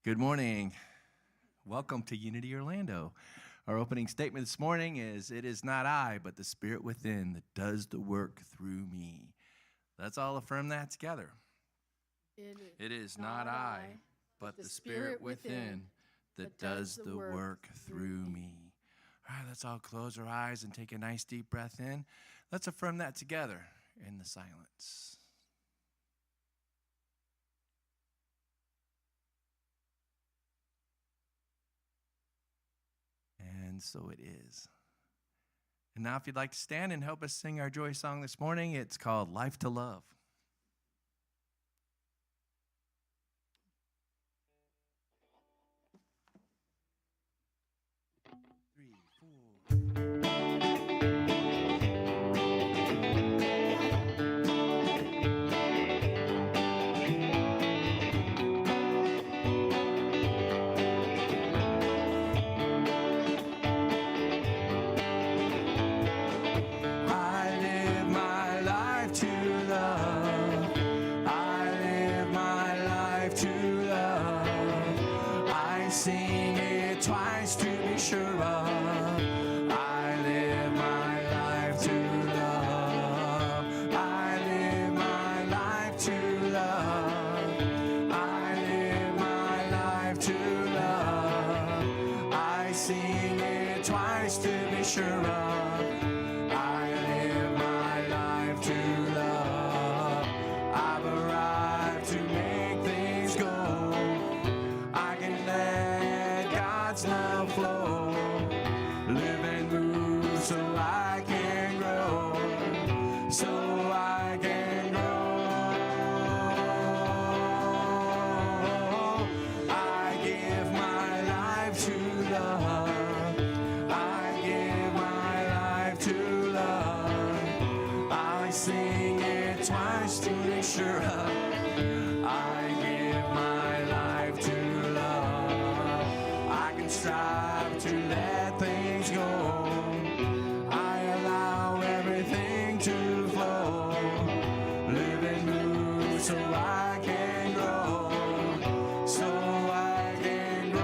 Good morning. Welcome to Unity Orlando. Our opening statement this morning is, "It is not I, but the Spirit within that does the work through me." Let's all affirm that together. It is not I, but the Spirit within that does the work through me. All right, let's all close our eyes and take a nice deep breath in. Let's affirm that together in the silence. And so it is. And now if you'd like to stand and help us sing our joy song this morning, it's called Life to Love. Three, four. Sing it twice to be sure of. I live my life to love. I live my life to love. I live my life to love. I sing it twice to be sure of. I live my life to love. I've arrived to make things go. I can let God's love flow, live and move so I can grow, so I can grow. I give my life to love. I give my life to love. I sing it twice to be sure of. I give my life to love. I can strive to let things go. I allow everything to flow. Live and move so I can grow. So I can grow.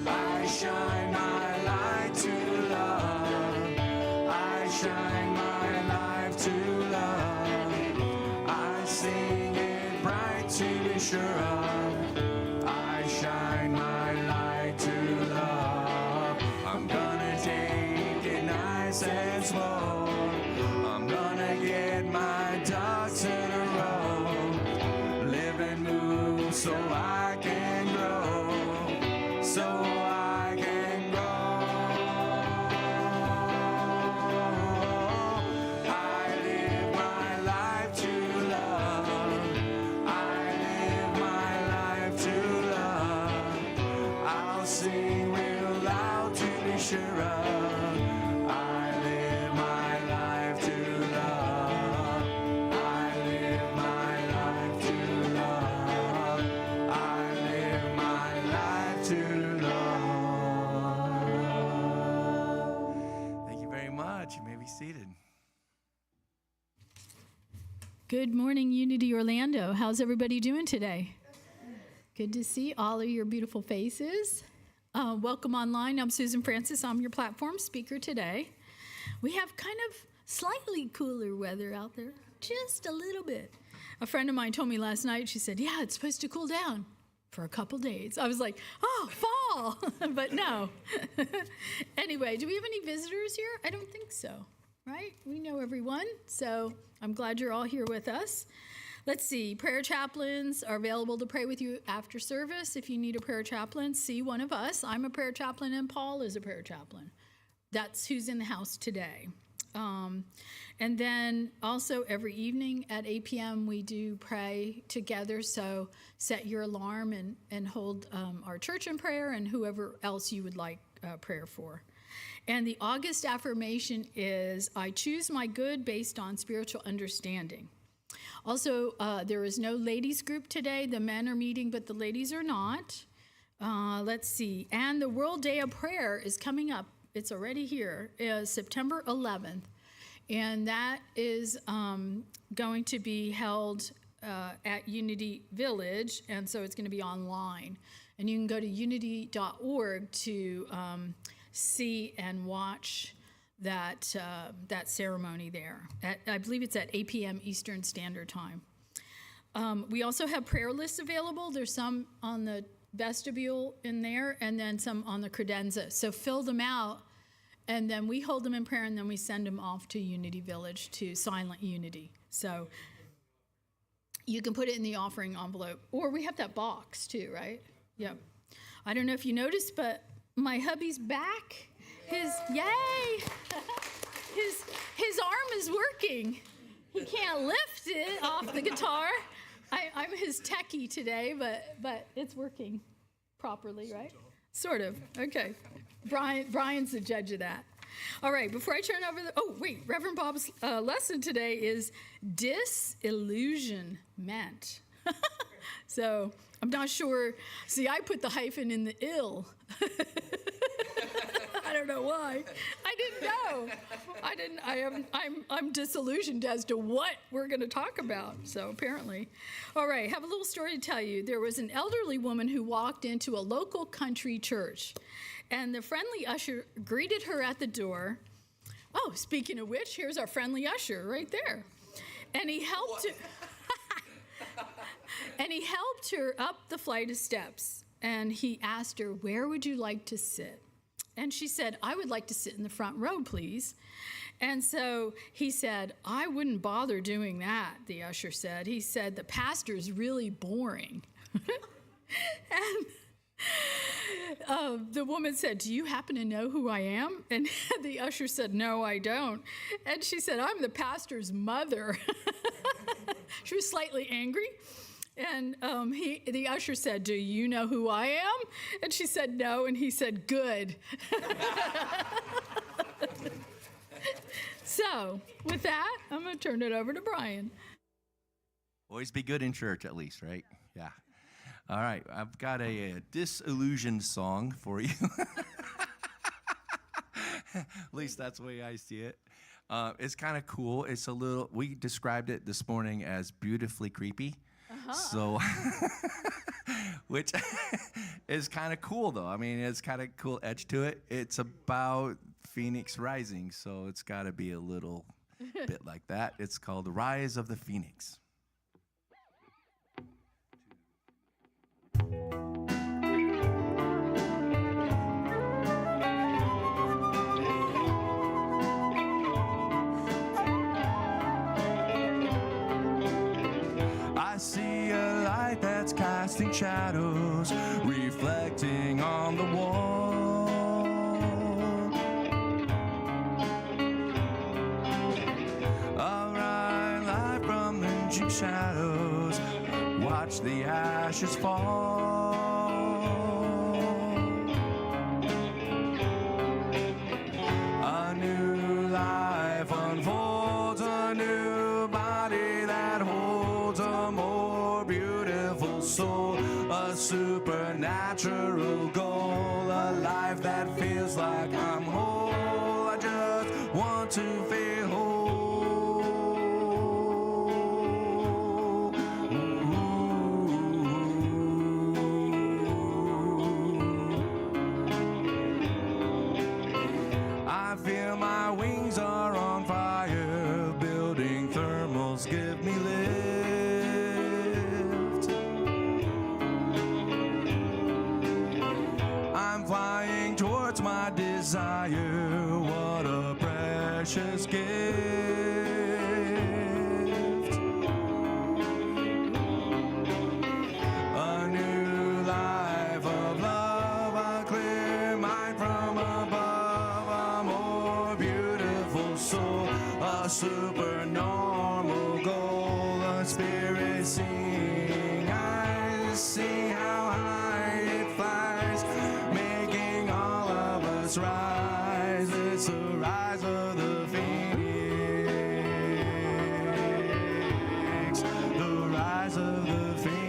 I shine my light to love. I shine my life to love. I sing it bright to be sure of. I shine my light to love. I'm gonna take it nice and slow. I'm gonna get my ducks in a row. Live and move so I can grow. So I can grow. I live my life to love. I live my life to love. I'll sing real loud to be sure of. I live my life to love. I live my life to love. I live my life to love. Thank you very much. You may be seated. Good morning, Unity Orlando. How's everybody doing today? Good to see all of your beautiful faces. Welcome online. I'm Susan Francis. I'm your platform speaker today. We have kind of slightly cooler weather out there, just a little bit. A friend of mine told me last night, she said, yeah, it's supposed to cool down for a couple days. I was like, oh, fall, but no. Anyway, do we have any visitors here? I don't think so. Right? We know everyone, so I'm glad you're all here with us. Let's see, prayer chaplains are available to pray with you after service. If you need a prayer chaplain, see one of us. I'm a prayer chaplain and Paul is a prayer chaplain. That's who's in the house today. And then also every evening at 8 p.m. we do pray together, so set your alarm and hold our church in prayer and whoever else you would like prayer for. And the August affirmation is, I choose my good based on spiritual understanding. Also, there is no ladies group today. The men are meeting, but the ladies are not. Let's see. And the World Day of Prayer is coming up. It's already here, September 11th. And that is going to be held at Unity Village, and so it's going to be online. And you can go to unity.org to see and watch that ceremony there. I believe it's at 8 p.m. Eastern Standard Time. We also have prayer lists available. There's some on the vestibule in there, and then some on the credenza. So fill them out, and then we hold them in prayer, and then we send them off to Unity Village, to Silent Unity. So you can put it in the offering envelope, or we have that box too, right? Yep. I don't know if you noticed, but my hubby's back. His arm is working. He can't lift it off the guitar. I'm his techie today, but it's working properly, right? Sort of. Okay. Brian's the judge of that. All right, before I turn over Reverend Bob's lesson today is Dis-Illusion-ment. So I'm not sure. See, I put the hyphen in the ill. I don't know why. I didn't know. I'm disillusioned as to what we're going to talk about. So apparently. All right, have a little story to tell you. There was an elderly woman who walked into a local country church, and the friendly usher greeted her at the door. Oh, speaking of which, here's our friendly usher right there. And he helped her up the flight of steps. And he asked her, "Where would you like to sit?" And she said, "I would like to sit in the front row, please." And so he said, "I wouldn't bother doing that," the usher said. He said, "The pastor's really boring." And the woman said, "Do you happen to know who I am?" And the usher said, "No, I don't." And she said, "I'm the pastor's mother." She was slightly angry. And the usher said, "Do you know who I am?" And she said, "No." And he said, "Good." So with that, I'm going to turn it over to Brian. Always be good in church, at least, right? Yeah. All right. I've got a disillusioned song for you. At least that's the way I see it. It's kind of cool. It's a little, we described it this morning as beautifully creepy. So, which is kind of cool, though. I mean, it's kind of cool edge to it. It's about Phoenix rising, so it's got to be a little bit like that. It's called The Rise of the Phoenix. I see a light that's casting shadows, reflecting on the wall. A bright light from the deep shadows, watch the ashes fall. A new life unfolds, a new body that holds a more beautiful soul, a supernatural goal, a life that feels like I'm whole. I just want to feel whole. I feel my wings are on fire, building thermals give me lift. I'm flying towards my desire, what a precious gift. A new life of love, a clear mind from above, a more beautiful soul, a supernormal goal, a spirit seeing eyes, see how high it flies, making all of us rise. It's the rise of the phoenix, the rise of the phoenix.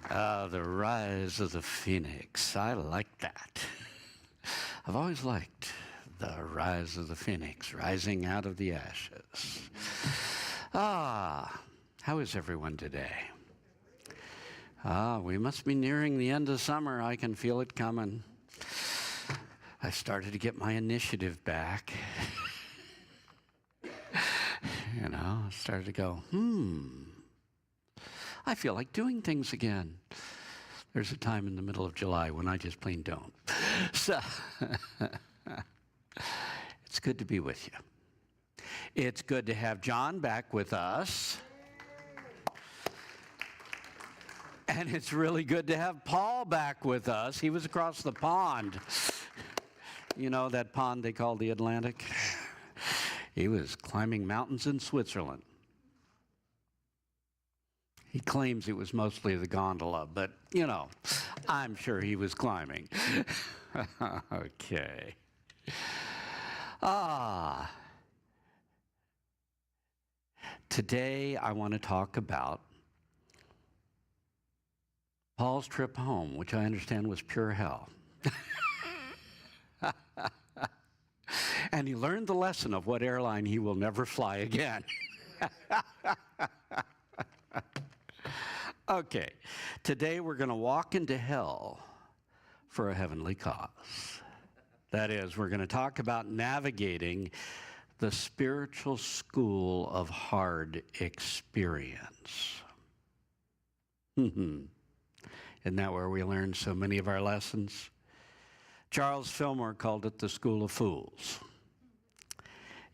The rise of the phoenix. I like that. I've always liked the rise of the phoenix, rising out of the ashes. How is everyone today? We must be nearing the end of summer. I can feel it coming. I started to get my initiative back. I started to go, I feel like doing things again. There's a time in the middle of July when I just plain don't. So, it's good to be with you. It's good to have John back with us. And it's really good to have Paul back with us. He was across the pond. You know that pond they call the Atlantic? He was climbing mountains in Switzerland. He claims it was mostly the gondola, but, I'm sure he was climbing. Okay. Today I want to talk about Paul's trip home, which I understand was pure hell. And he learned the lesson of what airline he will never fly again. Okay, today we're going to walk into hell for a heavenly cause. That is, we're going to talk about navigating the spiritual school of hard experience. Isn't that where we learn so many of our lessons? Charles Fillmore called it the school of fools.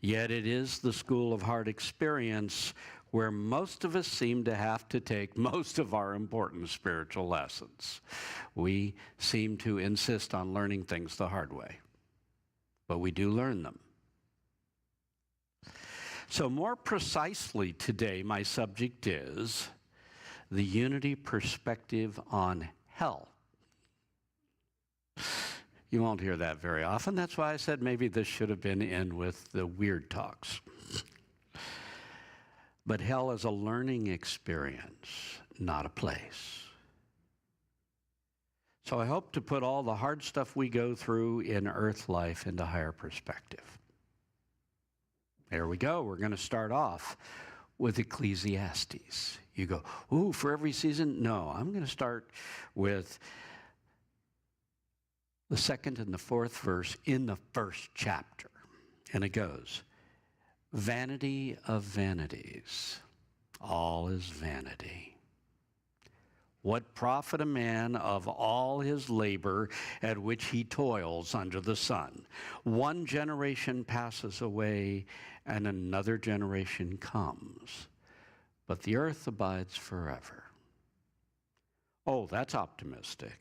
Yet it is the school of hard experience where most of us seem to have to take most of our important spiritual lessons. We seem to insist on learning things the hard way, but we do learn them. So more precisely today, my subject is the unity perspective on hell. You won't hear that very often. That's why I said maybe this should have been in with the weird talks. But hell is a learning experience, not a place. So I hope to put all the hard stuff we go through in earth life into higher perspective. There we go. We're going to start off with Ecclesiastes. You go, ooh, for every season? No, I'm going to start with the second and the fourth verse in the first chapter. And it goes, vanity of vanities, all is vanity. What profit a man of all his labor at which he toils under the sun? One generation passes away and another generation comes, but the earth abides forever. Oh, that's optimistic.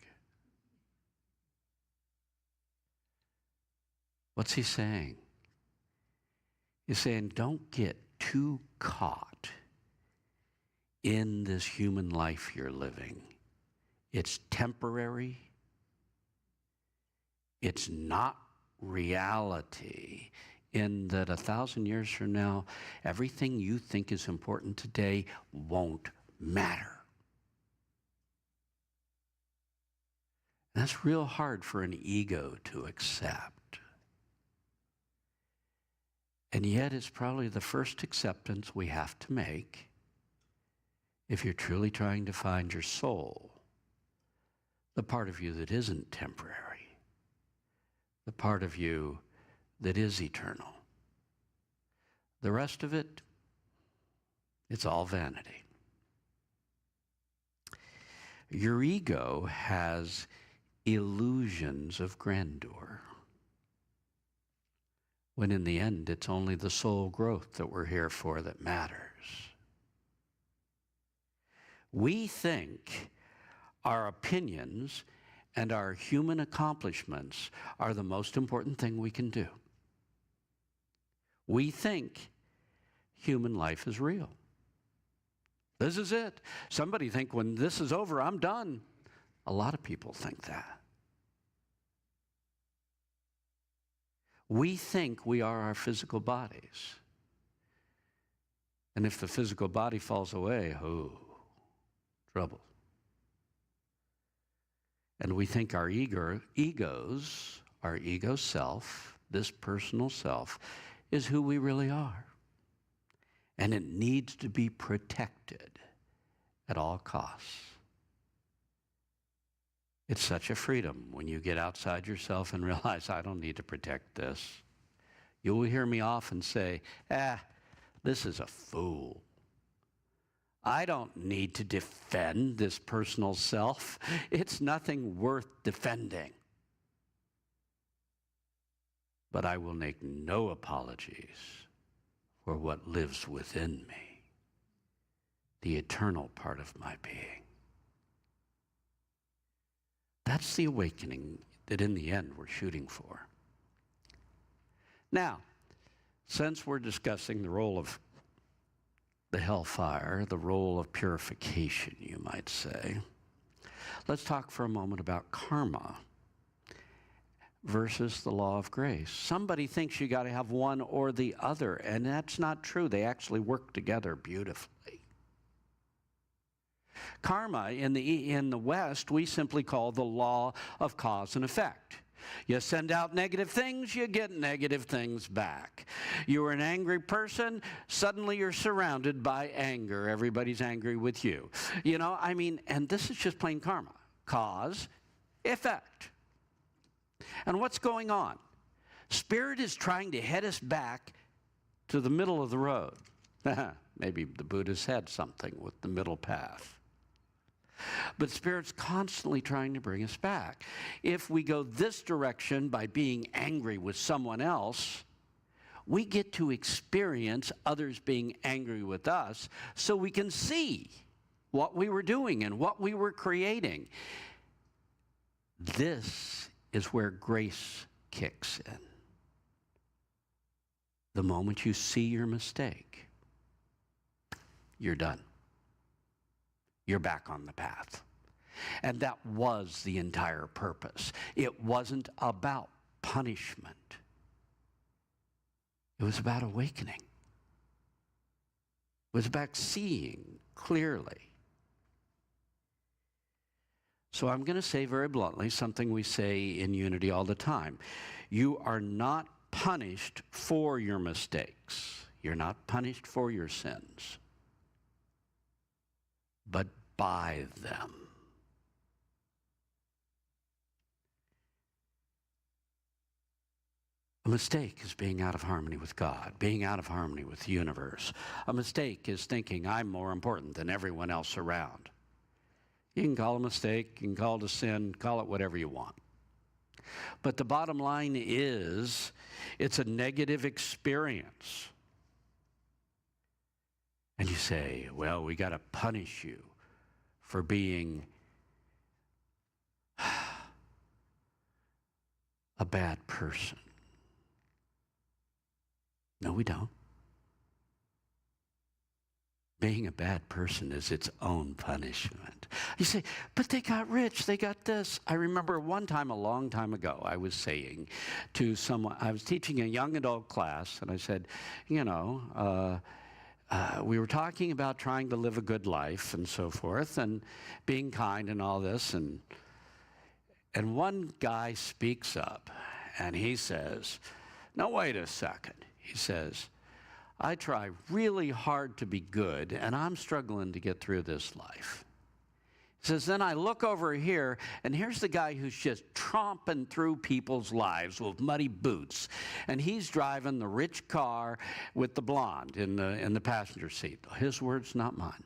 What's he saying? He's saying, don't get too caught in this human life you're living. It's temporary. It's not reality. In that 1,000 years from now, everything you think is important today won't matter. That's real hard for an ego to accept. And yet it's probably the first acceptance we have to make if you're truly trying to find your soul, the part of you that isn't temporary, the part of you that is eternal. The rest of it, it's all vanity. Your ego has illusions of grandeur, when in the end, it's only the soul growth that we're here for that matters. We think our opinions and our human accomplishments are the most important thing we can do. We think human life is real. This is it. Somebody think when this is over, I'm done. A lot of people think that. We think we are our physical bodies. And if the physical body falls away, oh, trouble. And we think our egos, our ego self, this personal self, is who we really are. And it needs to be protected at all costs. It's such a freedom when you get outside yourself and realize, I don't need to protect this. You will hear me often say, this is a fool. I don't need to defend this personal self. It's nothing worth defending. But I will make no apologies for what lives within me, the eternal part of my being. That's the awakening that in the end we're shooting for. Now, since we're discussing the role of the hellfire, the role of purification, you might say, let's talk for a moment about karma versus the law of grace. Somebody thinks you got to have one or the other, and that's not true. They actually work together beautifully. Karma, in the West, we simply call the law of cause and effect. You send out negative things, you get negative things back. You're an angry person, suddenly you're surrounded by anger. Everybody's angry with you. And this is just plain karma. Cause, effect. And what's going on? Spirit is trying to head us back to the middle of the road. Maybe the Buddha's had something with the middle path. But Spirit's constantly trying to bring us back. If we go this direction by being angry with someone else, we get to experience others being angry with us so we can see what we were doing and what we were creating. This is where grace kicks in. The moment you see your mistake, you're done. You're back on the path. And that was the entire purpose. It wasn't about punishment. It was about awakening. It was about seeing clearly. So I'm going to say very bluntly something we say in Unity all the time. You are not punished for your mistakes. You're not punished for your sins, but by them. A mistake is being out of harmony with God, being out of harmony with the universe. A mistake is thinking I'm more important than everyone else around. You can call it a mistake, you can call it a sin, call it whatever you want. But the bottom line is, it's a negative experience. And you say, well, we got to punish you for being a bad person. No, we don't. Being a bad person is its own punishment. You say, but they got rich, they got this. I remember one time, a long time ago, I was saying to someone, I was teaching a young adult class, and I said, we were talking about trying to live a good life and so forth, and being kind and all this, and one guy speaks up, and he says, now wait a second. He says, I try really hard to be good, and I'm struggling to get through this life. He says, then I look over here, and here's the guy who's just tromping through people's lives with muddy boots, and he's driving the rich car with the blonde in the passenger seat. His words, not mine.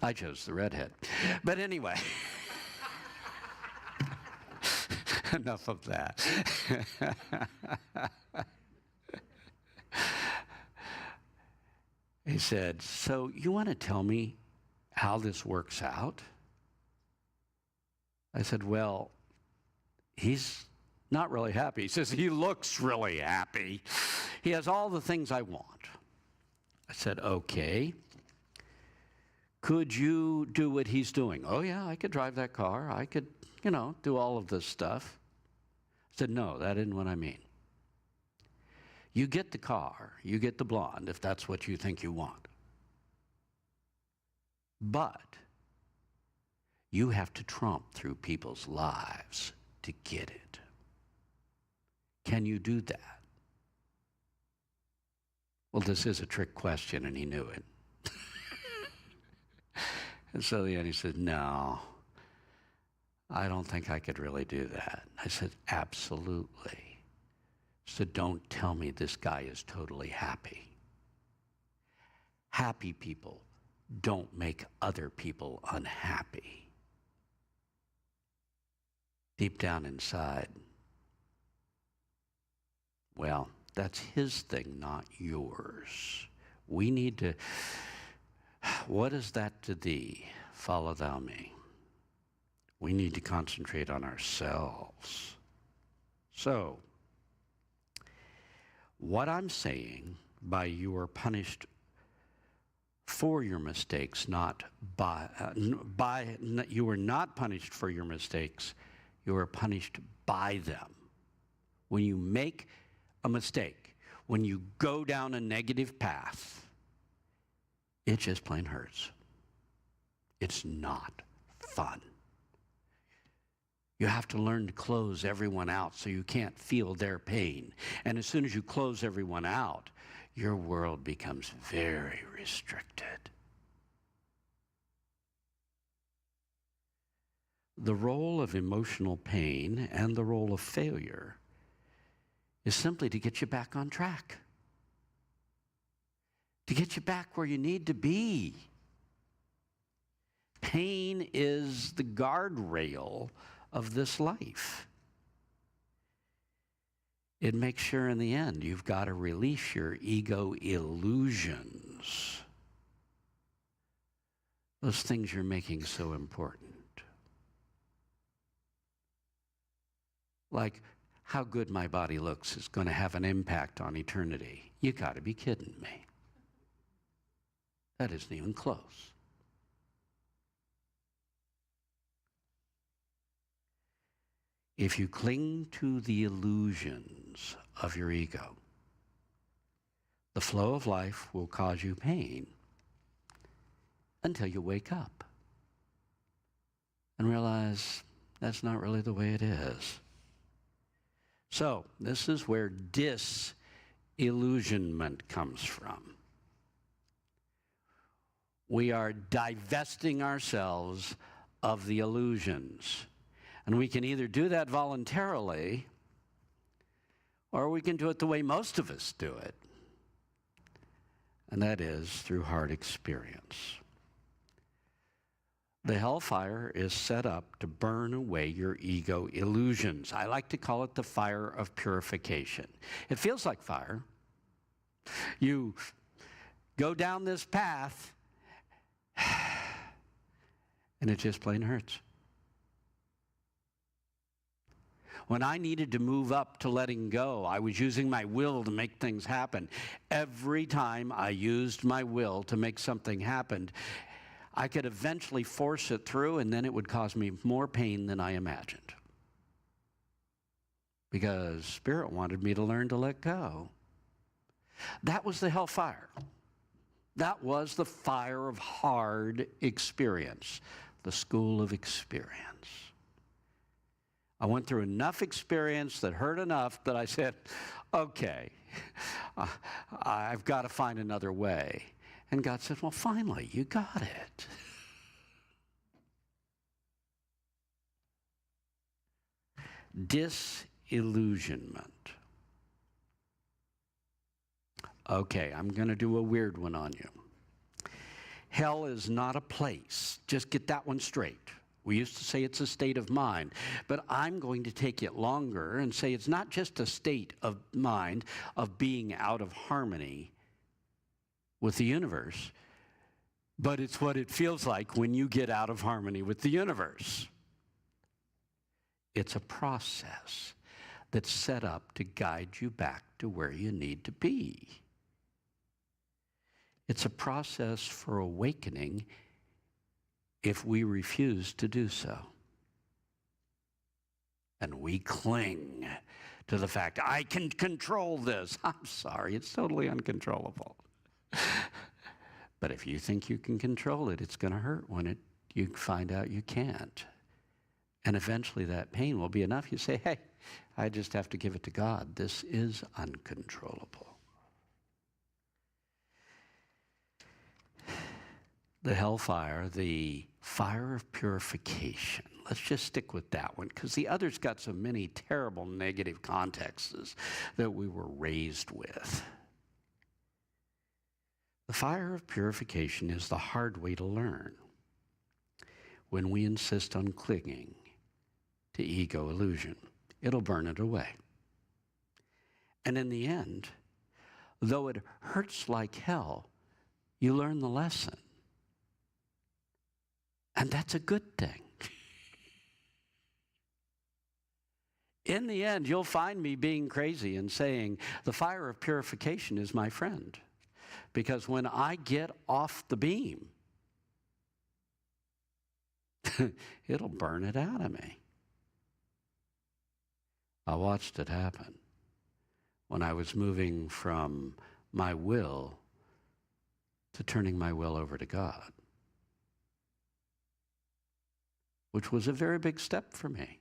I chose the redhead. But anyway. Enough of that. He said, so you want to tell me how this works out? I said, well, he's not really happy. He says, he looks really happy. He has all the things I want. I said, okay. Could you do what he's doing? Oh, yeah, I could drive that car. I could, do all of this stuff. I said, no, that isn't what I mean. You get the car, you get the blonde, if that's what you think you want. But You have to tromp through people's lives to get it. Can you do that? Well, this is a trick question, and he knew it. And so then he said, no, I don't think I could really do that. I said, absolutely. So don't tell me this guy is totally happy. Happy people don't make other people unhappy. Deep down inside, well, that's his thing, not yours. We need to, what is that to thee? Follow thou me. We need to concentrate on ourselves. So, what I'm saying by you are punished for your mistakes, not you are not punished for your mistakes, you are punished by them. When you make a mistake, when you go down a negative path, it just plain hurts. It's not fun. You have to learn to close everyone out so you can't feel their pain. And as soon as you close everyone out, your world becomes very restricted. The role of emotional pain and the role of failure is simply to get you back on track, to get you back where you need to be. Pain is the guardrail of this life. It makes sure in the end you've got to release your ego illusions, those things you're making so important. Like how good my body looks is going to have an impact on eternity. You got to be kidding me. That isn't even close. If you cling to the illusions of your ego, the flow of life will cause you pain until you wake up and realize that's not really the way it is. So, this is where dis-illusion-ment comes from. We are divesting ourselves of the illusions. And we can either do that voluntarily, or we can do it the way most of us do it. And that is through hard experience. The hellfire is set up to burn away your ego illusions. I like to call it the fire of purification. It feels like fire. You go down this path, and it just plain hurts. When I needed to move up to letting go, I was using my will to make things happen. Every time I used my will to make something happen, I could eventually force it through, and then it would cause me more pain than I imagined. Because Spirit wanted me to learn to let go. That was the hellfire. That was the fire of hard experience, the school of experience. I went through enough experience that hurt enough that I said, okay, I've got to find another way. And God said, well, finally, you got it. Dis-illusion-ment. Okay, I'm going to do a weird one on you. Hell is not a place. Just get that one straight. We used to say it's a state of mind, but I'm going to take it longer and say it's not just a state of mind of being out of harmony with the universe, but it's what it feels like when you get out of harmony with the universe. It's a process that's set up to guide you back to where you need to be. It's a process for awakening if we refuse to do so. And we cling to the fact, I can control this. I'm sorry, it's totally uncontrollable. But if you think you can control it, it's going to hurt when it you find out you can't. And eventually that pain will be enough. You say, hey, I just have to give it to God. This is uncontrollable. The hellfire, the fire of purification. Let's just stick with that one, because the other's got so many terrible negative contexts that we were raised with. The fire of purification is the hard way to learn when we insist on clinging to ego illusion. It'll burn it away. And in the end, though it hurts like hell, you learn the lesson. And that's a good thing. In the end, you'll find me being crazy and saying, the fire of purification is my friend. Because when I get off the beam, it'll burn it out of me. I watched it happen when I was moving from my will to turning my will over to God, which was a very big step for me.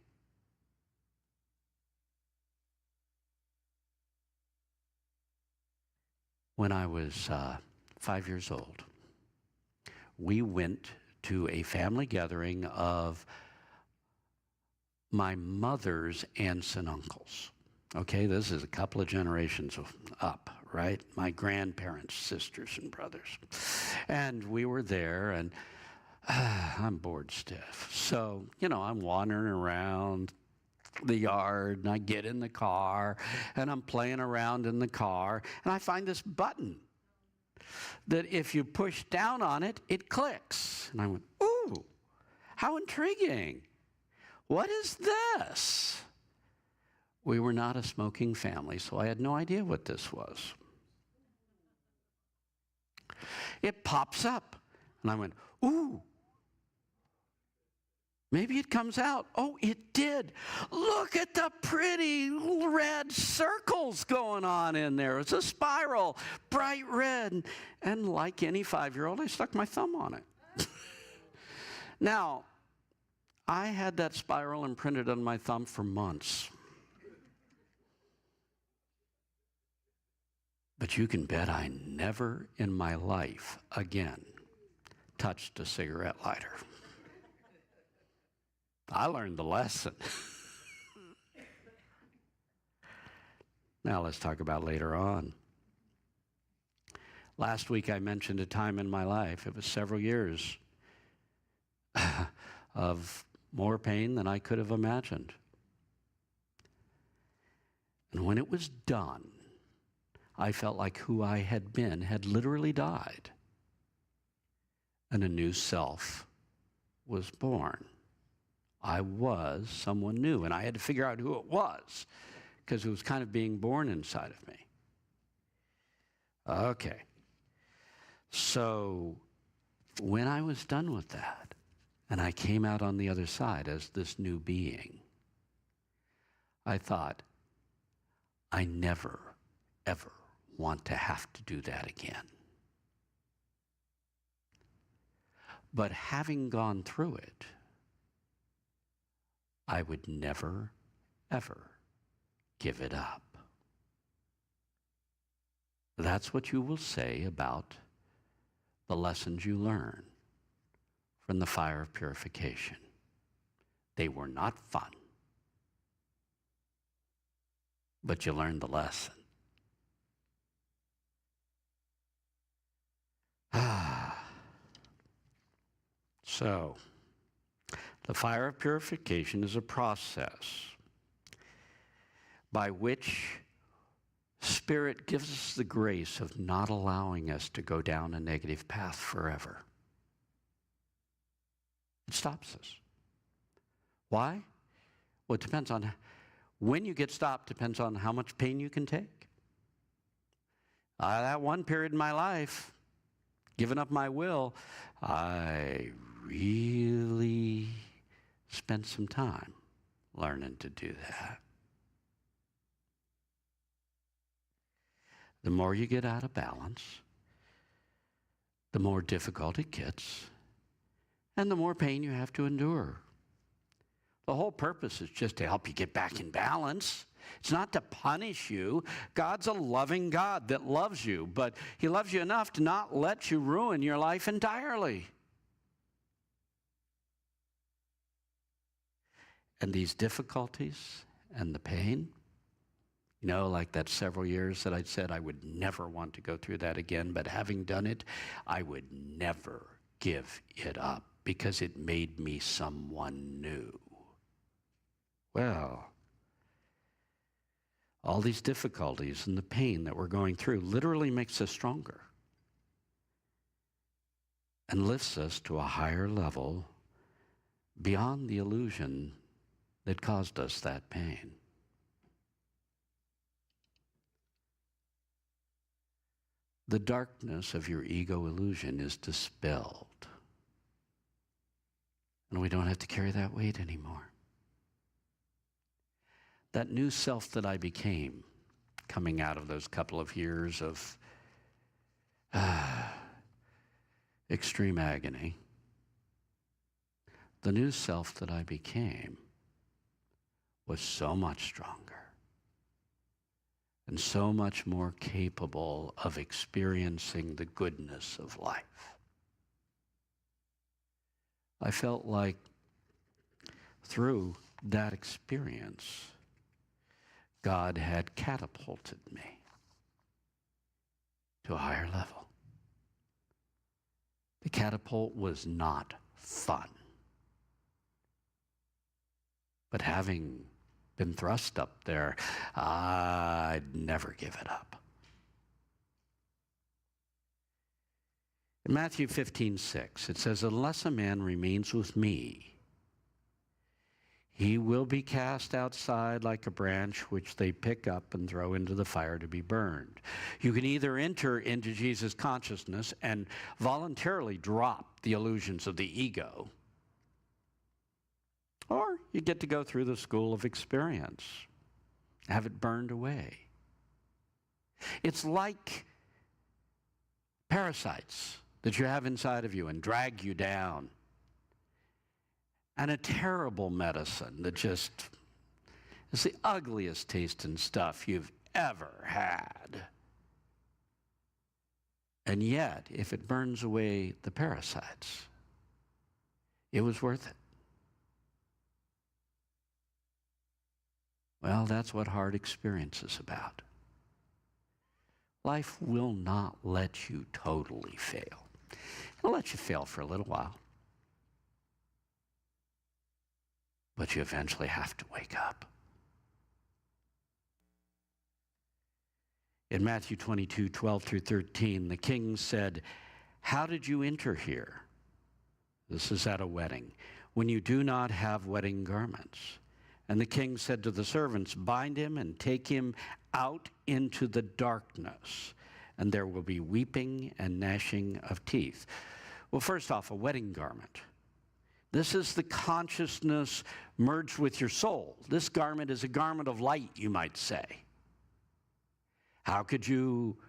When I was 5 years old, we went to a family gathering of my mother's aunts and uncles. Okay, this is a couple of generations up, right? My grandparents' sisters and brothers. And we were there, and I'm bored stiff. So, I'm wandering around the yard, and I get in the car, and I'm playing around in the car, and I find this button that if you push down on it, it clicks. And I went, ooh, how intriguing. What is this? We were not a smoking family, so I had no idea what this was. It pops up, and I went, ooh. Maybe it comes out. Oh, it did. Look at the pretty red circles going on in there. It's a spiral, bright red. And like any 5-year-old, I stuck my thumb on it. Now, I had that spiral imprinted on my thumb for months. But you can bet I never in my life again touched a cigarette lighter. I learned the lesson. Now let's talk about later on. Last week I mentioned a time in my life, it was several years of more pain than I could have imagined. And when it was done, I felt like who I had been had literally died. And a new self was born. I was someone new, and I had to figure out who it was, because it was kind of being born inside of me. Okay. So when I was done with that, and I came out on the other side as this new being, I thought, I never, ever want to have to do that again. But having gone through it, I would never, ever give it up. That's what you will say about the lessons you learn from the fire of purification. They were not fun, but you learned the lesson. So, the fire of purification is a process by which Spirit gives us the grace of not allowing us to go down a negative path forever. It stops us. Why? Well, it depends on when you get stopped, depends on how much pain you can take. That one period in my life, giving up my will, I really spent some time learning to do that. The more you get out of balance, the more difficult it gets, and the more pain you have to endure. The whole purpose is just to help you get back in balance. It's not to punish you. God's a loving God that loves you, but he loves you enough to not let you ruin your life entirely. And these difficulties and the pain, you know, like that several years that I said I would never want to go through that again, but having done it, I would never give it up because it made me someone new. Well, all these difficulties and the pain that we're going through literally makes us stronger and lifts us to a higher level beyond the illusion that caused us that pain. The darkness of your ego illusion is dispelled. And we don't have to carry that weight anymore. That new self that I became, coming out of those couple of years of extreme agony, the new self that I became was so much stronger and so much more capable of experiencing the goodness of life. I felt like through that experience, God had catapulted me to a higher level. The catapult was not fun, but having been thrust up there, I'd never give it up. In Matthew 15:6, it says, "Unless a man remains with me, he will be cast outside like a branch which they pick up and throw into the fire to be burned." You can either enter into Jesus' consciousness and voluntarily drop the illusions of the ego, or you get to go through the school of experience, have it burned away. It's like parasites that you have inside of you and drag you down. And a terrible medicine that just is the ugliest tasting stuff you've ever had. And yet, if it burns away the parasites, it was worth it. Well, that's what hard experience is about. Life will not let you totally fail. It'll let you fail for a little while. But you eventually have to wake up. In Matthew 22:12-13, the king said, "How did you enter here?" This is at a wedding. "When you do not have wedding garments." And the king said to the servants, "Bind him and take him out into the darkness, and there will be weeping and gnashing of teeth." Well, first off, a wedding garment. This is the consciousness merged with your soul. This garment is a garment of light, you might say. How could you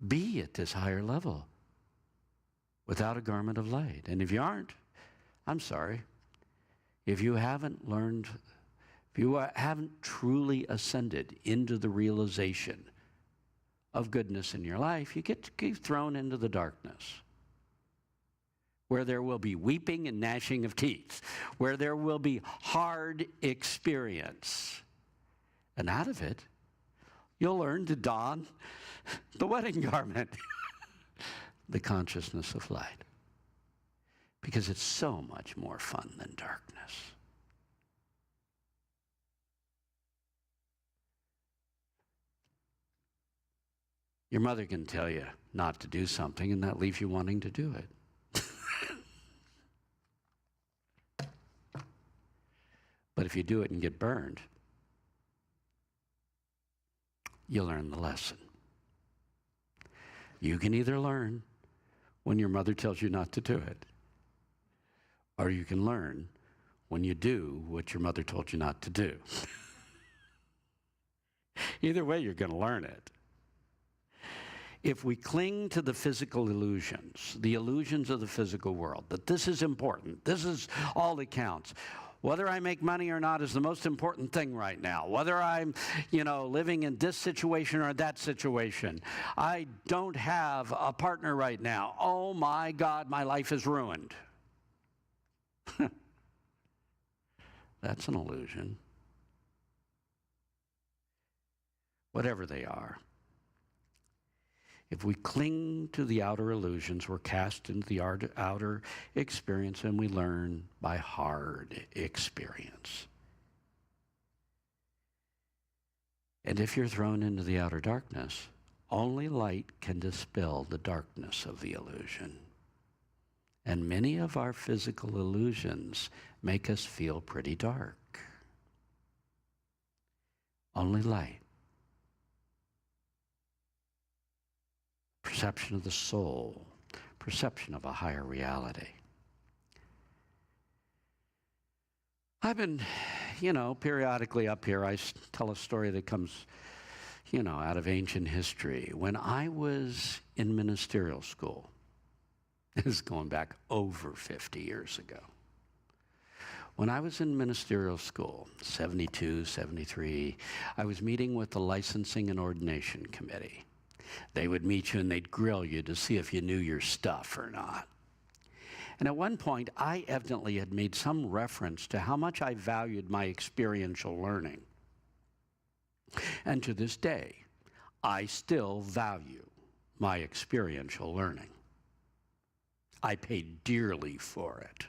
be at this higher level without a garment of light? And if you aren't, I'm sorry. If you haven't learned, if you haven't truly ascended into the realization of goodness in your life, you get to get thrown into the darkness, where there will be weeping and gnashing of teeth, where there will be hard experience. And out of it, you'll learn to don the wedding garment, the consciousness of light. Because it's so much more fun than darkness. Your mother can tell you not to do something, and that leaves you wanting to do it. But if you do it and get burned, you learn the lesson. You can either learn when your mother tells you not to do it, or you can learn when you do what your mother told you not to do. Either way, you're going to learn it. if we cling to the physical illusions, the illusions of the physical world, that this is important, this is all that counts. Whether I make money or not is the most important thing right now. Whether I'm, living in this situation or that situation. I don't have a partner right now. Oh my God, my life is ruined. That's an illusion. Whatever they are. If we cling to the outer illusions, we're cast into the outer experience, and we learn by hard experience. And if you're thrown into the outer darkness, only light can dispel the darkness of the illusion. And many of our physical illusions make us feel pretty dark. Only light. Perception of the soul, perception of a higher reality. I've been, periodically up here, I tell a story that comes, out of ancient history. When I was in ministerial school, this is going back over 50 years ago. When I was in ministerial school, 72, 73, I was meeting with the Licensing and Ordination Committee. They would meet you and they'd grill you to see if you knew your stuff or not. And at one point, I evidently had made some reference to how much I valued my experiential learning. And to this day, I still value my experiential learning. I paid dearly for it.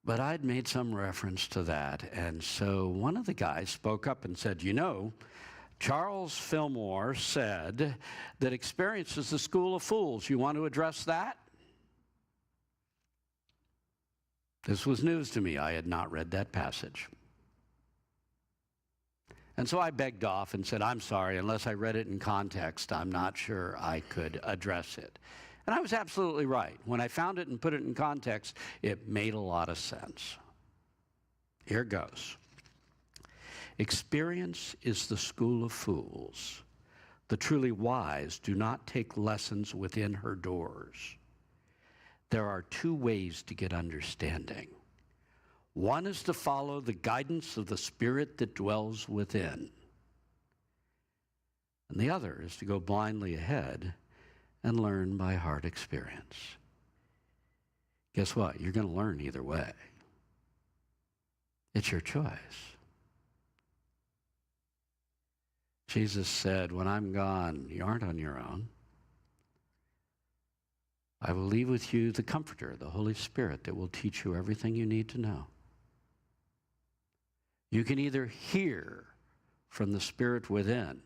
But I'd made some reference to that, and so one of the guys spoke up and said, Charles Fillmore said that experience is the school of fools. You want to address that? This was news to me. I had not read that passage. And so I begged off and said, I'm sorry, unless I read it in context, I'm not sure I could address it. And I was absolutely right. When I found it and put it in context, it made a lot of sense. Here goes. Experience is the school of fools. The truly wise do not take lessons within her doors. There are two ways to get understanding. One is to follow the guidance of the Spirit that dwells within. And the other is to go blindly ahead and learn by hard experience. Guess what? You're going to learn either way. It's your choice. Jesus said, when I'm gone, you aren't on your own. I will leave with you the Comforter, the Holy Spirit, that will teach you everything you need to know. You can either hear from the Spirit within,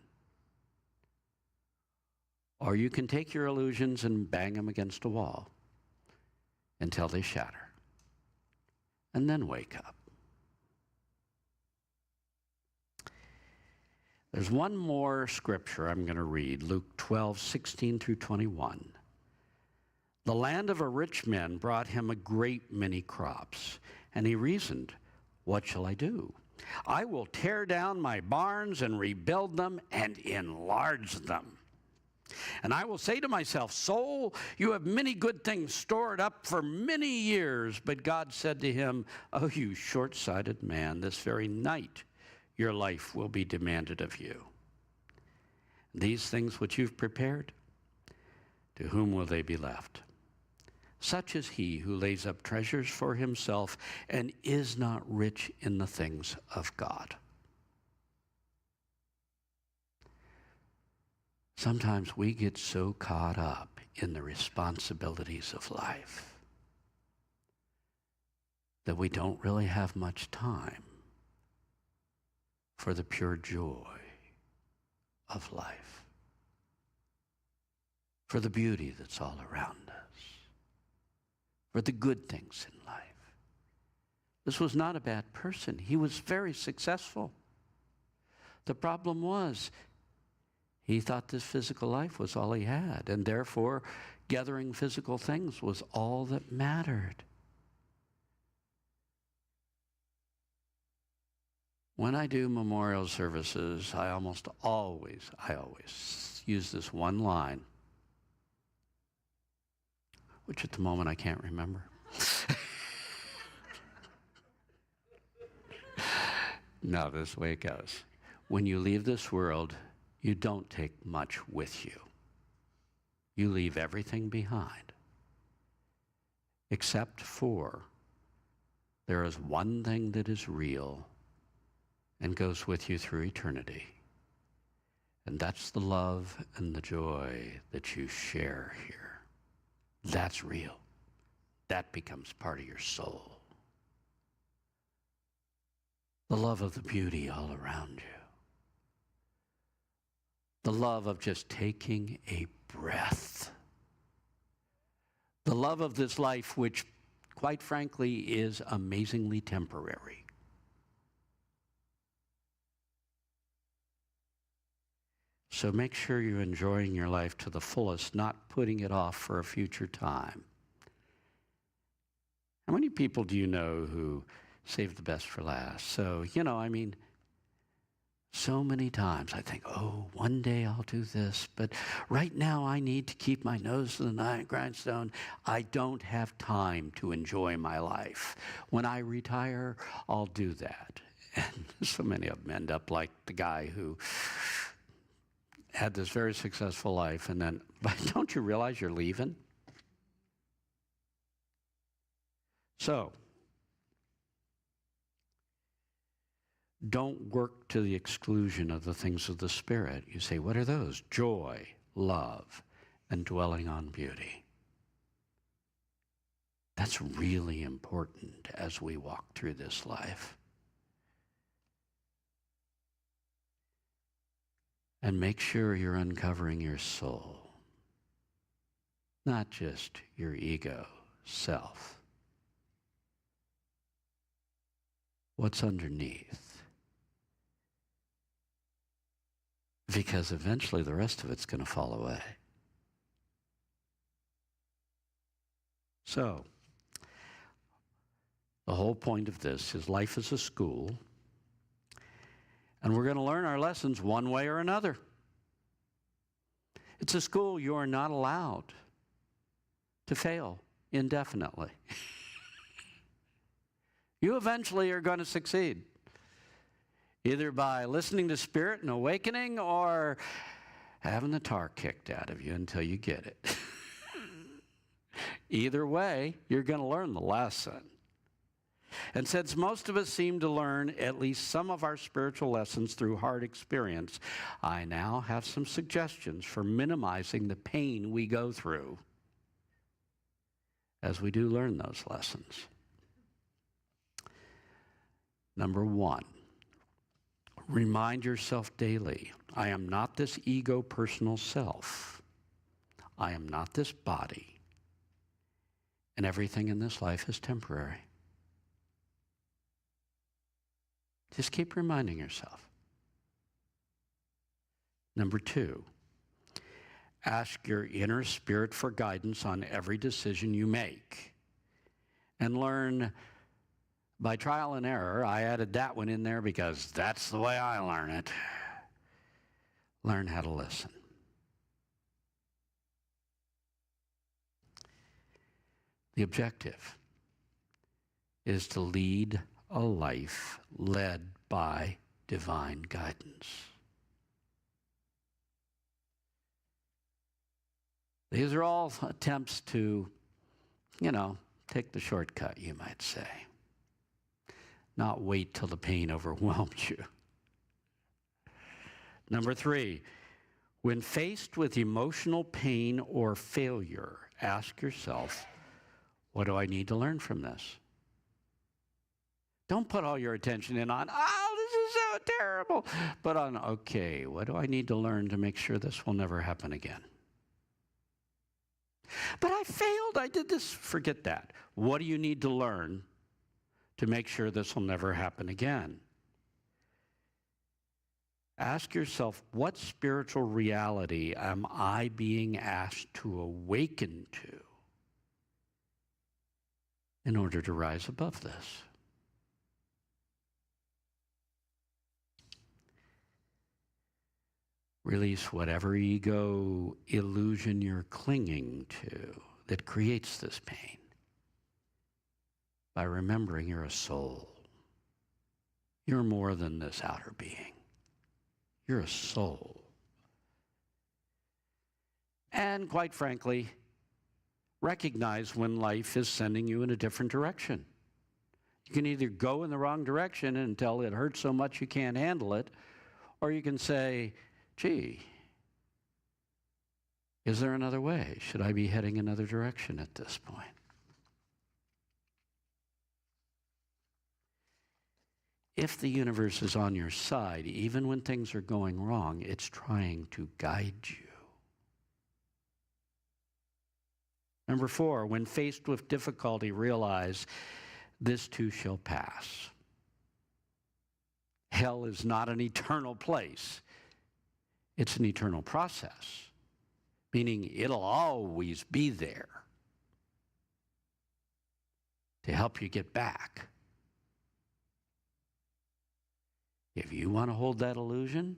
or you can take your illusions and bang them against a wall until they shatter, and then wake up. There's one more scripture I'm going to read, Luke 12:16 through 21. The land of a rich man brought him a great many crops, and he reasoned, what shall I do? I will tear down my barns and rebuild them and enlarge them. And I will say to myself, soul, you have many good things stored up for many years. But God said to him, oh, you short-sighted man, this very night your life will be demanded of you. These things which you've prepared, to whom will they be left? Such is he who lays up treasures for himself and is not rich in the things of God. Sometimes we get so caught up in the responsibilities of life that we don't really have much time for the pure joy of life, for the beauty that's all around us, for the good things in life. This was not a bad person. He was very successful. The problem was, he thought this physical life was all he had, and therefore gathering physical things was all that mattered. When I do memorial services, I always use this one line, which at the moment I can't remember. No, this is the way it goes. When you leave this world, you don't take much with you. You leave everything behind, except for there is one thing that is real and goes with you through eternity. And that's the love and the joy that you share here. That's real. That becomes part of your soul. The love of the beauty all around you. The love of just taking a breath. The love of this life, which, quite frankly, is amazingly temporary. So make sure you're enjoying your life to the fullest, not putting it off for a future time. How many people do you know who save the best for last? So, so many times I think, oh, one day I'll do this, but right now I need to keep my nose to the grindstone. I don't have time to enjoy my life. When I retire, I'll do that. And so many of them end up like the guy who had this very successful life, and then, but don't you realize you're leaving? So, don't work to the exclusion of the things of the Spirit. You say, what are those? Joy, love, and dwelling on beauty. That's really important as we walk through this life. And make sure you're uncovering your soul, not just your ego, self. What's underneath? Because eventually the rest of it's going to fall away. So, the whole point of this is life is a school. And we're going to learn our lessons one way or another. It's a school you are not allowed to fail indefinitely. You eventually are going to succeed, either by listening to Spirit and awakening or having the tar kicked out of you until you get it. Either way, you're going to learn the lesson. And since most of us seem to learn at least some of our spiritual lessons through hard experience, I now have some suggestions for minimizing the pain we go through as we do learn those lessons. Number one, remind yourself daily, I am not this ego personal self. I am not this body. And everything in this life is temporary. Just keep reminding yourself. Number two, ask your inner spirit for guidance on every decision you make. And learn by trial and error. I added that one in there because that's the way I learn it. Learn how to listen. The objective is to lead a life led by divine guidance. These are all attempts to, take the shortcut, you might say. Not wait till the pain overwhelms you. Number three, when faced with emotional pain or failure, ask yourself, what do I need to learn from this? Don't put all your attention in on, oh, this is so terrible. But on, okay, what do I need to learn to make sure this will never happen again? But I failed, I did this. Forget that. What do you need to learn to make sure this will never happen again? Ask yourself, what spiritual reality am I being asked to awaken to in order to rise above this? Release whatever ego illusion you're clinging to that creates this pain by remembering you're a soul. You're more than this outer being. You're a soul. And quite frankly, recognize when life is sending you in a different direction. You can either go in the wrong direction until it hurts so much you can't handle it, or you can say, gee, is there another way? Should I be heading another direction at this point? If the universe is on your side, even when things are going wrong, it's trying to guide you. Number 4, when faced with difficulty, realize this too shall pass. Hell is not an eternal place. It's an eternal process, meaning it'll always be there to help you get back. If you want to hold that illusion,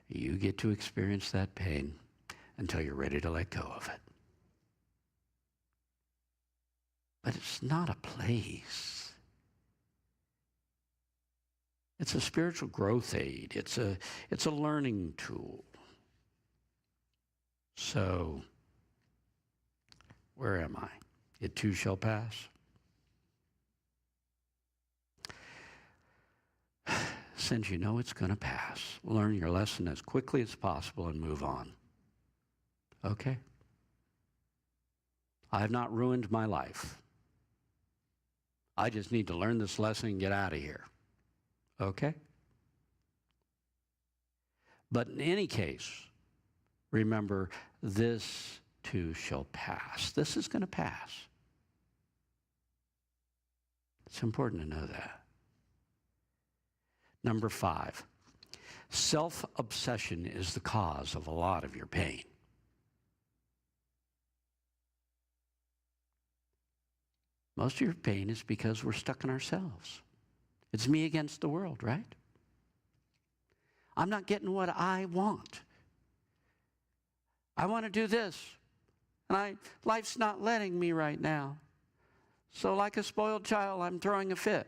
you get to experience that pain until you're ready to let go of it. But it's not a place. It's a spiritual growth aid. It's a learning tool. So, where am I? It too shall pass. Since you know it's going to pass, learn your lesson as quickly as possible and move on. Okay? I have not ruined my life. I just need to learn this lesson and get out of here. Okay? But in any case, remember, this too shall pass. This is going to pass. It's important to know that. Number 5, self-obsession is the cause of a lot of your pain. Most of your pain is because we're stuck in ourselves. It's me against the world, right? I'm not getting what I want. I want to do this, and life's not letting me right now. So like a spoiled child, I'm throwing a fit.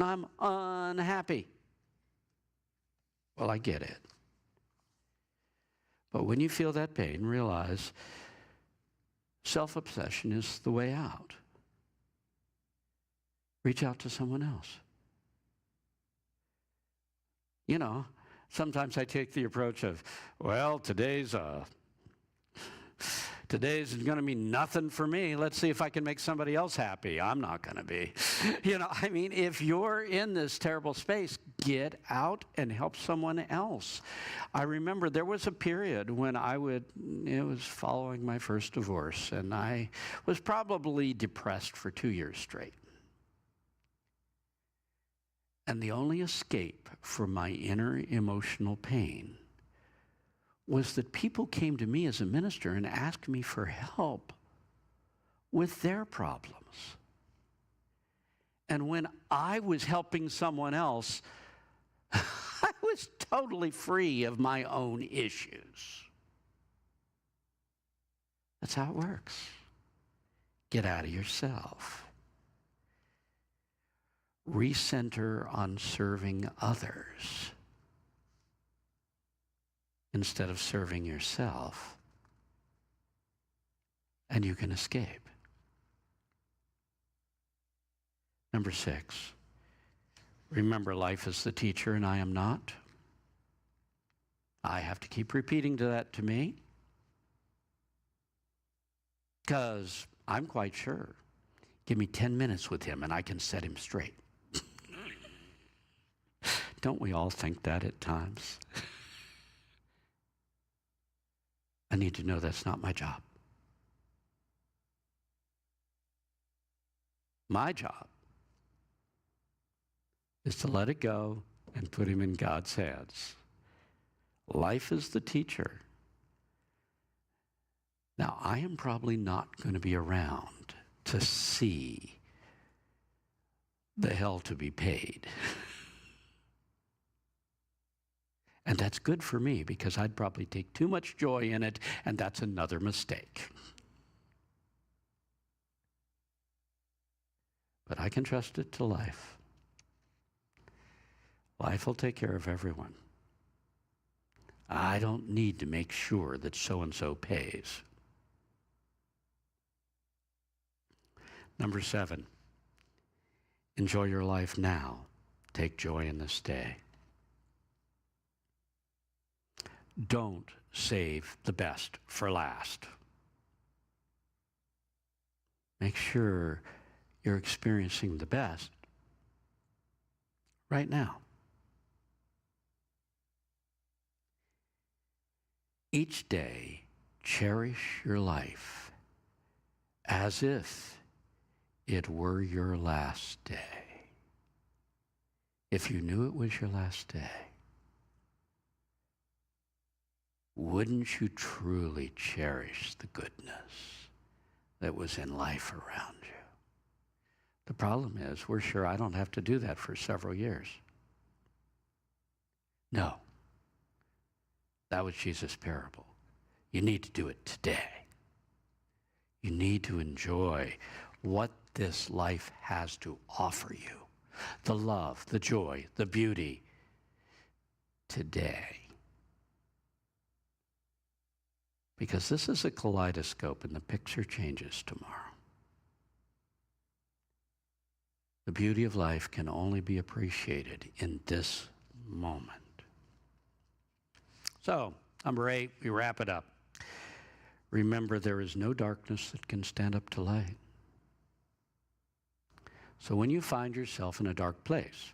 I'm unhappy. Well, I get it. But when you feel that pain, realize self-obsession is the way out. Reach out to someone else. You know, sometimes I take the approach of, well, today's going to mean nothing for me. Let's see if I can make somebody else happy. I'm not going to be. You know, I mean, if you're in this terrible space, get out and help someone else. I remember there was a period when it was following my first divorce, and I was probably depressed for 2 years straight. And the only escape from my inner emotional pain was that people came to me as a minister and asked me for help with their problems. And when I was helping someone else, I was totally free of my own issues. That's how it works. Get out of yourself. Recenter on serving others instead of serving yourself, and you can escape. Number 6, remember life is the teacher and I am not. I have to keep repeating that to me because I'm quite sure. Give me 10 minutes with him and I can set him straight. Don't we all think that at times? I need to know that's not my job. My job is to let it go and put him in God's hands. Life is the teacher. Now, I am probably not going to be around to see the hell to be paid. And that's good for me because I'd probably take too much joy in it, and that's another mistake. But I can trust it to life. Life will take care of everyone. I don't need to make sure that so-and-so pays. Number 7, enjoy your life now. Take joy in this day. Don't save the best for last. Make sure you're experiencing the best right now. Each day, cherish your life as if it were your last day. If you knew it was your last day, wouldn't you truly cherish the goodness that was in life around you? The problem is, we're sure I don't have to do that for several years. No. That was Jesus' parable. You need to do it today. You need to enjoy what this life has to offer you. The love, the joy, the beauty today. Because this is a kaleidoscope and the picture changes tomorrow. The beauty of life can only be appreciated in this moment. So, number 8, we wrap it up. Remember, there is no darkness that can stand up to light. So when you find yourself in a dark place,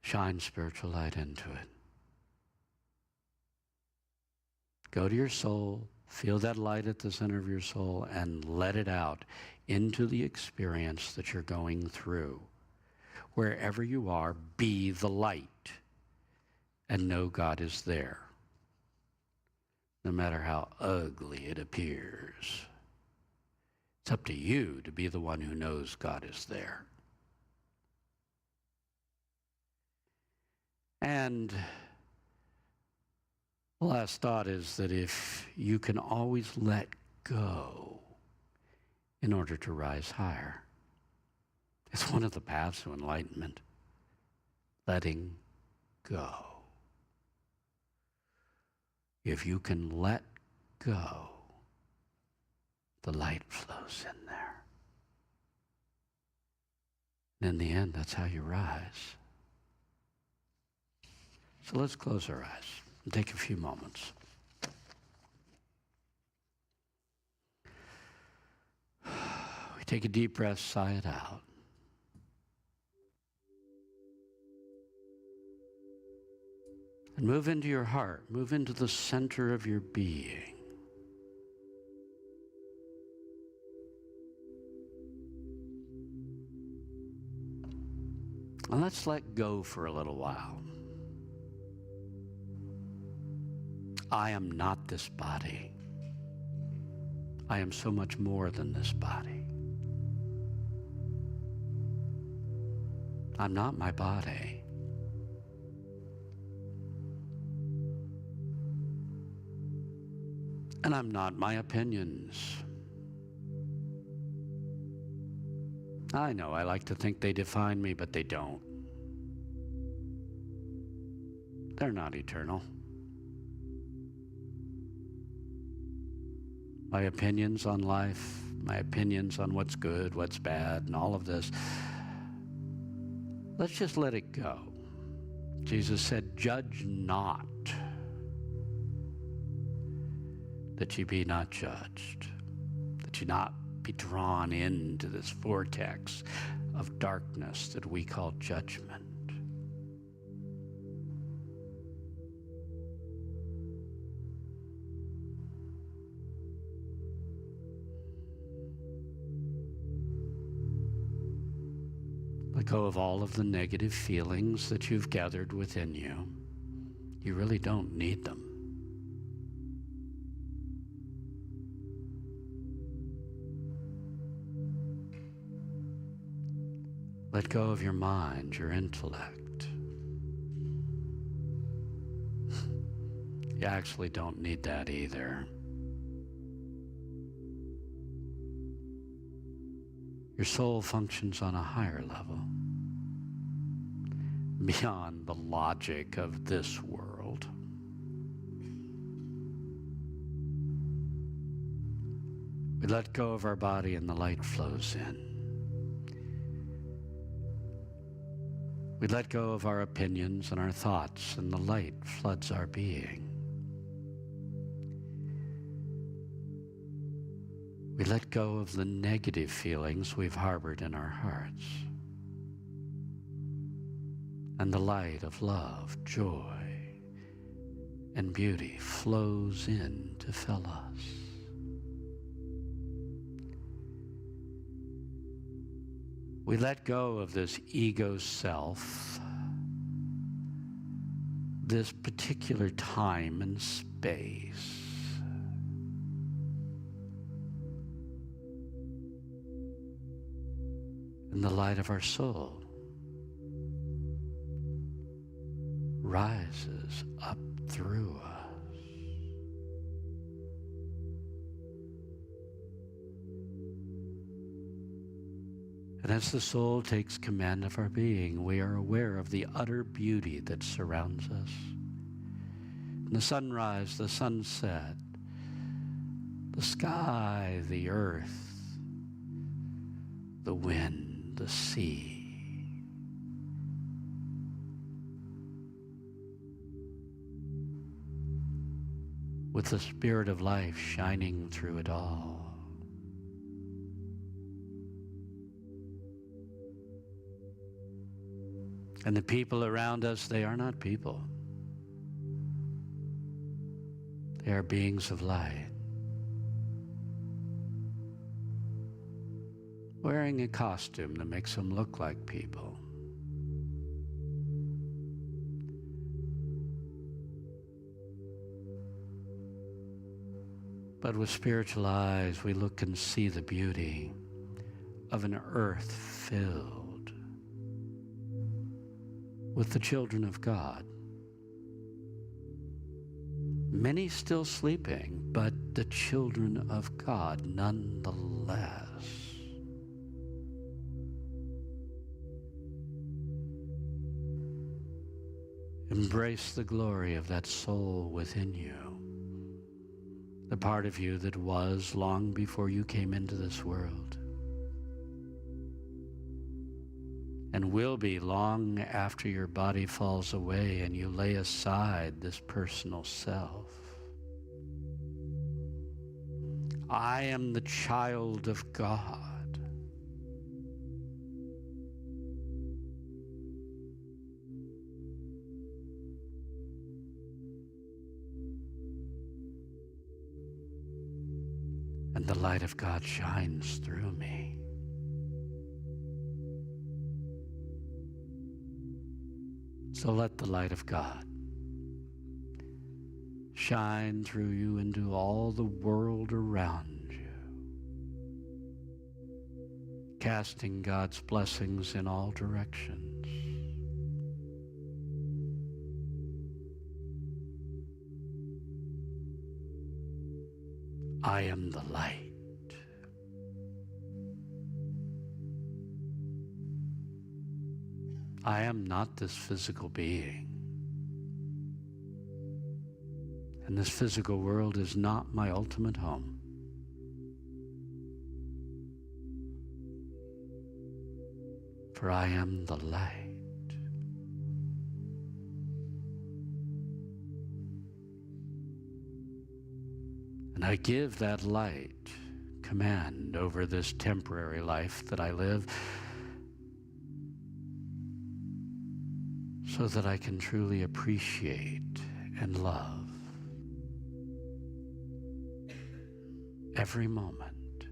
shine spiritual light into it. Go to your soul, feel that light at the center of your soul, and let it out into the experience that you're going through. Wherever you are, be the light and know God is there, no matter how ugly it appears. It's up to you to be the one who knows God is there. And the last thought is that if you can always let go in order to rise higher, it's one of the paths to enlightenment, letting go. If you can let go, the light flows in there. And in the end, that's how you rise. So let's close our eyes and take a few moments. We take a deep breath, sigh it out. And move into your heart, move into the center of your being. And let's let go for a little while. I am not this body. I am so much more than this body. I'm not my body. And I'm not my opinions. I know I like to think they define me, but they don't. They're not eternal. My opinions on life, my opinions on what's good, what's bad, and all of this, let's just let it go. Jesus said, judge not, that ye be not judged, that ye not be drawn into this vortex of darkness that we call judgment. Let go of all of the negative feelings that you've gathered within you. You really don't need them. Let go of your mind, your intellect. You actually don't need that either. Your soul functions on a higher level, beyond the logic of this world. We let go of our body and the light flows in. We let go of our opinions and our thoughts and the light floods our being. We let go of the negative feelings we've harbored in our hearts. And the light of love, joy, and beauty flows in to fill us. We let go of this ego self, this particular time and space. And the light of our soul rises up through us. And as the soul takes command of our being, we are aware of the utter beauty that surrounds us. And the sunrise, the sunset, the sky, the earth, the wind, the sea. With the spirit of life shining through it all. And the people around us, they are not people. They are beings of light, wearing a costume that makes them look like people. But with spiritual eyes, we look and see the beauty of an earth filled with the children of God. Many still sleeping, but the children of God nonetheless. Embrace the glory of that soul within you, the part of you that was long before you came into this world, and will be long after your body falls away and you lay aside this personal self. I am the child of God. And the light of God shines through me. So let the light of God shine through you into all the world around you, casting God's blessings in all directions. I am the light. I am not this physical being. And this physical world is not my ultimate home. For I am the light. And I give that light command over this temporary life that I live, so that I can truly appreciate and love every moment.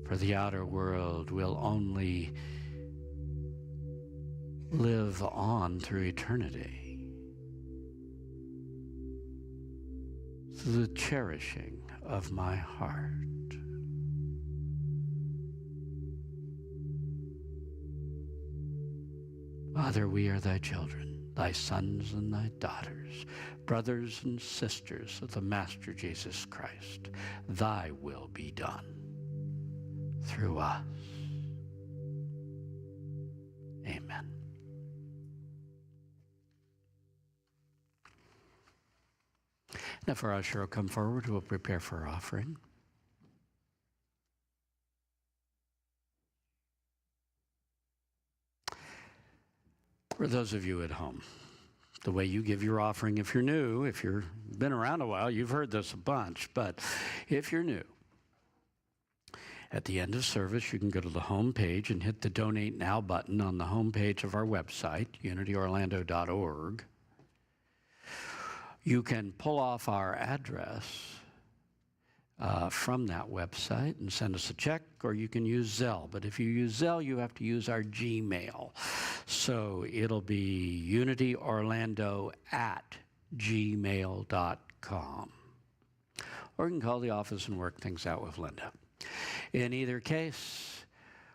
For the outer world will only live on through eternity, through the cherishing of my heart. Father, we are thy children, thy sons and thy daughters, brothers and sisters of the Master Jesus Christ. Thy will be done through us. Amen. Now, if our usher will come forward, we'll prepare for our offering. For those of you at home, the way you give your offering, if you're new, if you've been around a while, you've heard this a bunch, but if you're new, at the end of service, you can go to the home page and hit the Donate Now button on the home page of our website, unityorlando.org. You can pull off our address from that website and send us a check, or you can use Zelle. But if you use Zelle, you have to use our Gmail. So it'll be unityorlando@gmail.com. Or you can call the office and work things out with Linda. In either case,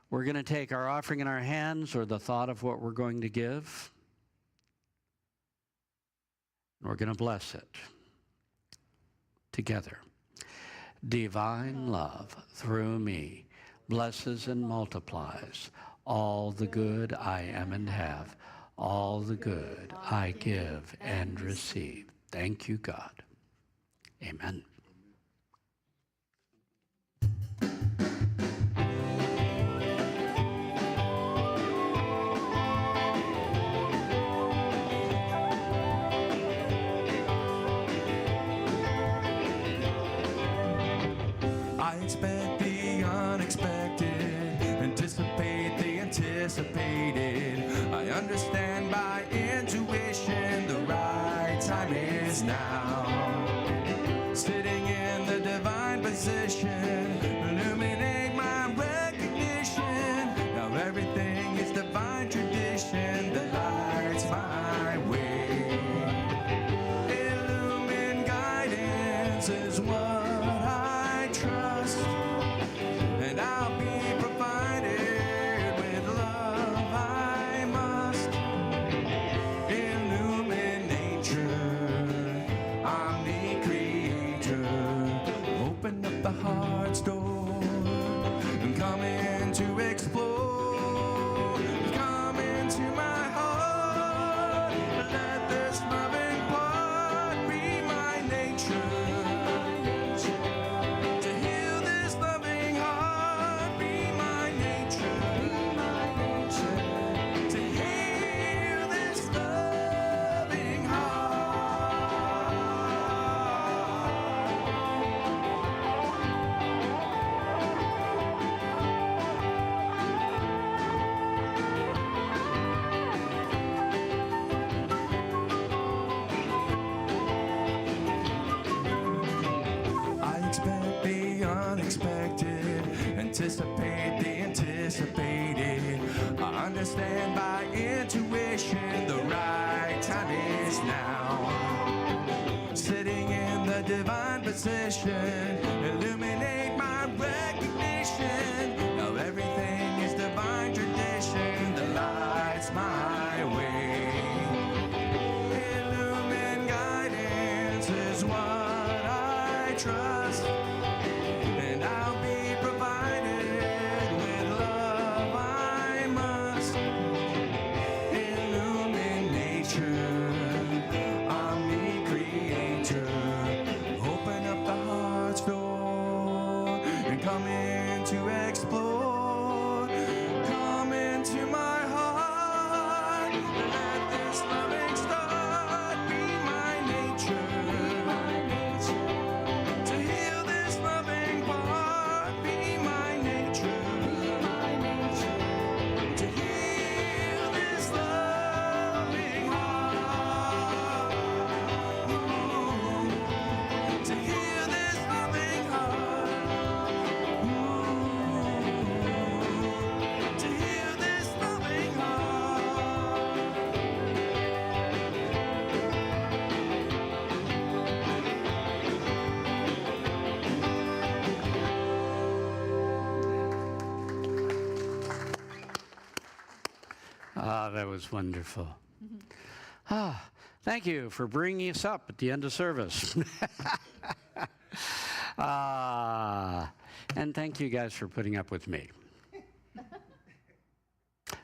we're going to take our offering in our hands, or the thought of what we're going to give, and we're going to bless it together. Divine love through me blesses and multiplies all the good I am and have, all the good I give and receive. Thank you, God. Amen. I expect the unexpected, anticipate the anticipated. I understand by intuition the right time is now. Sitting in the divine position, illuminate my recognition. Now everything is divine tradition that lights my way. Illumine guidance is what I trust, and I'll be provided with love I must. Illumine nature, omni-creator. Open up the heart's door and come in to explore. Come into my heart, let this loving part be my nature. To heal this loving heart, be my nature. To heal this loving heart. I expect the unexpected, anticipate the anticipated. I understand by intuition the right time is now. Sitting in the divine position, illuminate my recognition. Now everything is divine tradition that lights my way. Illumine guidance is what I trust, and I'll be provided with love I must. Illumine nature, omni-creator. Open up the heart's door and come in to explore. Come into my heart, let this loving start be my nature. To heal was wonderful. Thank you for bringing us up at the end of service. And thank you guys for putting up with me.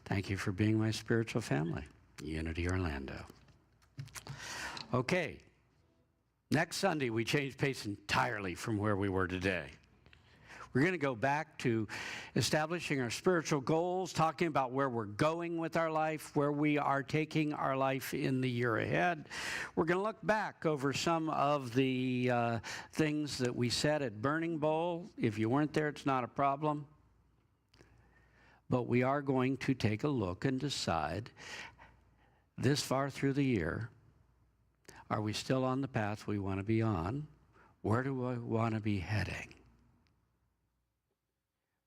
Thank you for being my spiritual family, Unity Orlando. Okay, next Sunday we change pace entirely from where we were today. We're going to go back to establishing our spiritual goals, talking about where we're going with our life, where we are taking our life in the year ahead. We're going to look back over some of the things that we said at Burning Bowl. If you weren't there, it's not a problem. But we are going to take a look and decide this far through the year, are we still on the path we want to be on? Where do I want to be heading?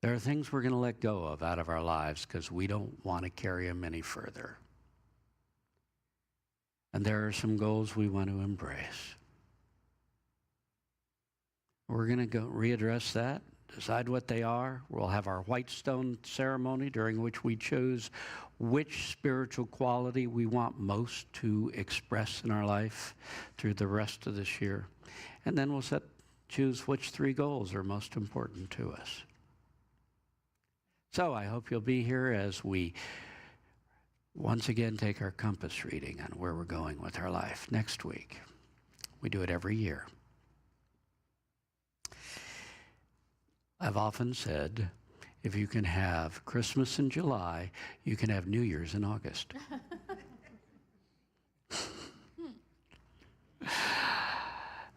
There are things we're going to let go of out of our lives because we don't want to carry them any further. And there are some goals we want to embrace. We're going to go readdress that, decide what they are. We'll have our white stone ceremony during which we choose which spiritual quality we want most to express in our life through the rest of this year. And then we'll choose which 3 goals are most important to us. So I hope you'll be here as we once again take our compass reading on where we're going with our life next week. We do it every year. I've often said, if you can have Christmas in July, you can have New Year's in August.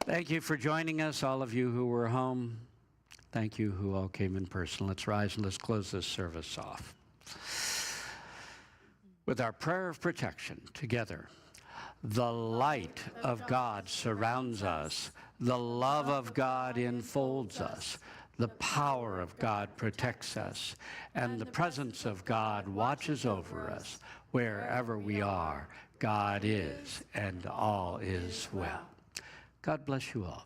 Thank you for joining us, all of you who were home. Thank you who all came in person. Let's rise and let's close this service off with our prayer of protection together. The light of God surrounds us. The love of God enfolds us. The power of God protects us. And the presence of God watches over us. Wherever we are, God is, and all is well. God bless you all.